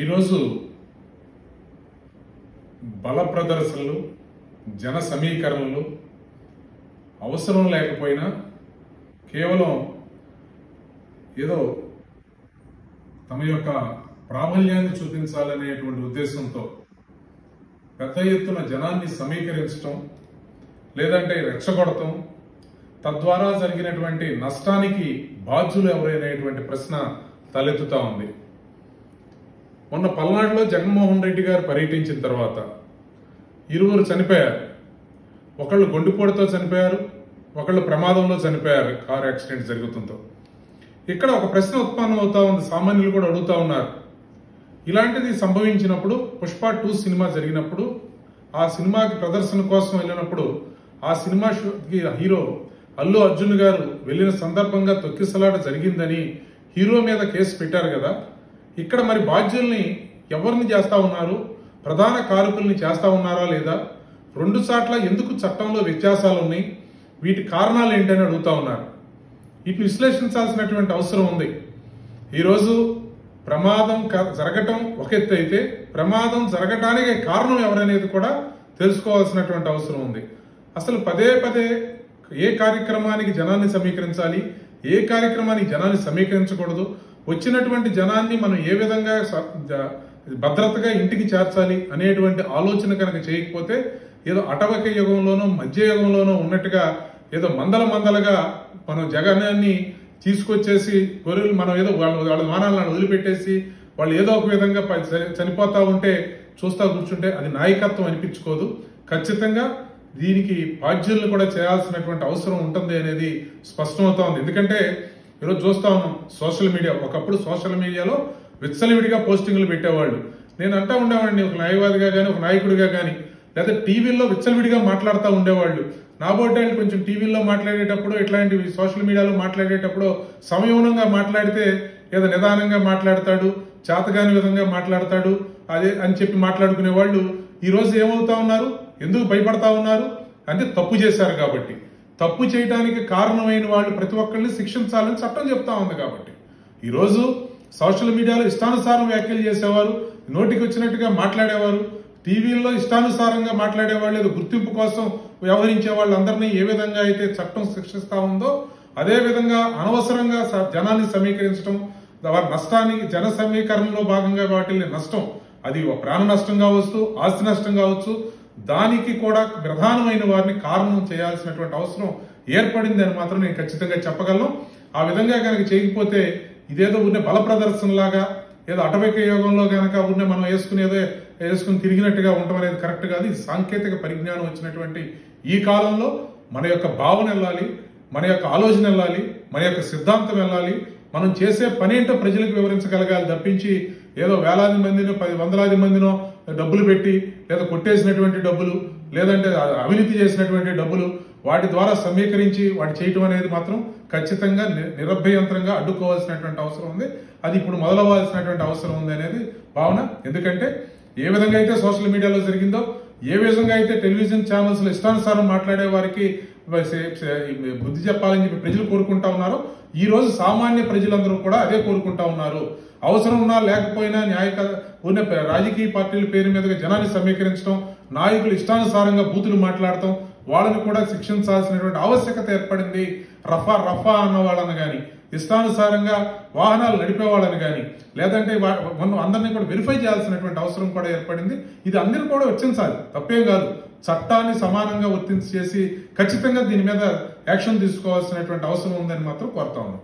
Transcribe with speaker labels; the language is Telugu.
Speaker 1: ఈరోజు బల ప్రదర్శనలు, జన సమీకరణలు అవసరం లేకపోయినా కేవలం ఏదో తమ యొక్క ప్రాబల్యాన్ని చూపించాలనేటువంటి ఉద్దేశంతో పెద్ద ఎత్తున జనాన్ని సమీకరించడం, లేదంటే రెచ్చగొడటం, తద్వారా జరిగినటువంటి నష్టానికి బాధ్యులు ఎవరైనటువంటి ప్రశ్న తలెత్తుతా ఉంది. మొన్న పల్నాడులో జగన్మోహన్ రెడ్డి గారు పర్యటించిన తర్వాత ఇరువురు చనిపోయారు. ఒకళ్ళు గుండెపోటుతో చనిపోయారు, ఒకళ్ళు ప్రమాదంలో చనిపోయారు కారు యాక్సిడెంట్ జరుగుతుందో. ఇక్కడ ఒక ప్రశ్న ఉత్పన్నం అవుతా ఉంది, సామాన్యులు కూడా అడుగుతా ఉన్నారు. ఇలాంటిది సంభవించినప్పుడు పుష్ప 2 సినిమా జరిగినప్పుడు, ఆ సినిమాకి ప్రదర్శన కోసం వెళ్ళినప్పుడు ఆ సినిమా షోకి హీరో అల్లు అర్జున్ గారు వెళ్లిన సందర్భంగా తొక్కిసలాట జరిగిందని హీరో మీద కేసు పెట్టారు కదా. ఇక్కడ మరి బాధ్యుల్ని ఎవరిని చేస్తా ఉన్నారు, ప్రధాన కారకుల్ని చేస్తా ఉన్నారా లేదా, 2 చోట్ల ఎందుకు చట్టంలో వ్యత్యాసాలు ఉన్నాయి, వీటి కారణాలు ఏంటని అడుగుతా ఉన్నారు. వీటిని విశ్లేషించాల్సినటువంటి అవసరం ఉంది. ఈరోజు ప్రమాదం జరగటం ఒక ఎత్తు అయితే, ప్రమాదం జరగటానికి కారణం ఎవరనేది కూడా తెలుసుకోవాల్సినటువంటి అవసరం ఉంది. అసలు పదే పదే ఏ కార్యక్రమానికి జనాన్ని సమీకరించాలి, ఏ కార్యక్రమానికి జనాన్ని సమీకరించకూడదు, వచ్చినటువంటి జనాన్ని మనం ఏ విధంగా భద్రతగా ఇంటికి చేర్చాలి అనేటువంటి ఆలోచన కనుక చేయకపోతే ఏదో అటవక యుగంలోనో మధ్య యుగంలోనో ఉన్నట్టుగా ఏదో మందలుగా మనం జగనాన్ని తీసుకొచ్చేసి గొర్రెలు మనం ఏదో వాళ్ళ మానాలను వదిలిపెట్టేసి వాళ్ళు ఏదో ఒక విధంగా చనిపోతా ఉంటే చూస్తా కూర్చుంటే అది నాయకత్వం అనిపించుకోదు. ఖచ్చితంగా దీనికి బాధ్యులను కూడా చేయాల్సినటువంటి అవసరం ఉంటుంది అనేది స్పష్టమవుతా ఉంది. ఎందుకంటే ఈరోజు చూస్తా ఉన్నాం సోషల్ మీడియా. ఒకప్పుడు సోషల్ మీడియాలో విచ్చలవిడిగా పోస్టింగ్లు పెట్టేవాళ్ళు. నేను అంటా ఉండేవాడిని, ఒక న్యాయవాదిగా కానీ ఒక నాయకుడిగా కానీ, లేదా టీవీల్లో విచ్చలవిడిగా మాట్లాడుతూ ఉండేవాళ్ళు. నాబోటి కొంచెం టీవీల్లో మాట్లాడేటప్పుడు, ఇట్లాంటివి సోషల్ మీడియాలో మాట్లాడేటప్పుడు సంయమనంగా మాట్లాడితే ఏదో నిదానంగా మాట్లాడతాడు, చేతగాని విధంగా మాట్లాడతాడు అదే అని చెప్పి మాట్లాడుకునే వాళ్ళు ఈ రోజు ఏమవుతా ఉన్నారు, ఎందుకు భయపడతా ఉన్నారు అంటే తప్పు చేశారు కాబట్టి. తప్పు చేయడానికి కారణమైన వాళ్ళు ప్రతి ఒక్కరిని శిక్షించాలని చట్టం చెప్తా ఉంది కాబట్టి. ఈరోజు సోషల్ మీడియాలో ఇష్టానుసారం వ్యాఖ్యలు చేసేవారు, నోటికి వచ్చినట్టుగా మాట్లాడేవారు, టీవీల్లో ఇష్టానుసారంగా మాట్లాడేవాళ్ళు, ఏదో గుర్తింపు కోసం వ్యవహరించే వాళ్ళందరినీ ఏ విధంగా అయితే చట్టం శిక్షిస్తా ఉందో అదే విధంగా అనవసరంగా జనాన్ని సమీకరించడం, వారి నష్టానికి జన సమీకరణలో భాగంగా వాటిని నష్టం, అది ప్రాణ నష్టం కావచ్చు, ఆస్తి నష్టం కావచ్చు, దానికి కూడా ప్రధానమైన వారిని కారణం చేయాల్సినటువంటి అవసరం ఏర్పడింది అని మాత్రం నేను ఖచ్చితంగా చెప్పగలను. ఆ విధంగా కనుక చేయకపోతే ఇదేదో ఉన్న బల ప్రదర్శనలాగా ఏదో అటవిక యోగంలో కనుక ఉన్న మనం వేసుకుని తిరిగినట్టుగా ఉండటం అనేది కరెక్ట్ కాదు. ఇది సాంకేతిక పరిజ్ఞానం వచ్చినటువంటి ఈ కాలంలో మన యొక్క భావన వెళ్ళాలి, మన యొక్క ఆలోచన వెళ్ళాలి, మన యొక్క సిద్ధాంతం వెళ్ళాలి. మనం చేసే పనేంటో ప్రజలకు వివరించగలగాలి తప్పించి ఏదో వేలాది మందినో 10 మందినో డబ్బులు పెట్టి, లేదా కొట్టేసినటువంటి డబ్బులు, లేదంటే అవినీతి చేసినటువంటి డబ్బులు వాటి ద్వారా సమీకరించి వాటి చేయటం అనేది మాత్రం ఖచ్చితంగా నిరభ్యంతరంగా అడ్డుకోవాల్సినటువంటి అవసరం ఉంది. అది ఇప్పుడు మొదలవ్వాల్సినటువంటి అవసరం ఉంది అనేది భావన. ఎందుకంటే ఏ విధంగా అయితే సోషల్ మీడియాలో జరిగిందో, ఏ విధంగా అయితే టెలివిజన్ ఛానల్స్ లో ఇష్టానుసారం మాట్లాడే వారికి బుద్ధి చెప్పాలని చెప్పి ప్రజలు కోరుకుంటా ఉన్నారు, ఈ రోజు సామాన్య ప్రజలందరూ కూడా అదే కోరుకుంటా ఉన్నారు. అవసరం ఉన్నా లేకపోయినా ఉన్న రాజకీయ పార్టీల పేరు మీదుగా జనాన్ని సమీకరించడం, నాయకులు ఇష్టానుసారంగా బూతులు మాట్లాడటం, వాళ్ళని కూడా శిక్షించాల్సినటువంటి ఆవశ్యకత ఏర్పడింది. రఫా అన్న వాళ్ళని కానీ, ఇష్టానుసారంగా వాహనాలు నడిపే వాళ్ళని కానీ, లేదంటే మనం అందరినీ కూడా వెరిఫై చేయాల్సినటువంటి అవసరం కూడా ఏర్పడింది. ఇది అందరూ కూడా వర్తించాలి, తప్పేం కాదు. చట్టాన్ని సమానంగా వర్తించేసి ఖచ్చితంగా దీని మీద యాక్షన్ తీసుకోవాల్సినటువంటి అవసరం ఉందని మాత్రం కోరుతా ఉన్నాం.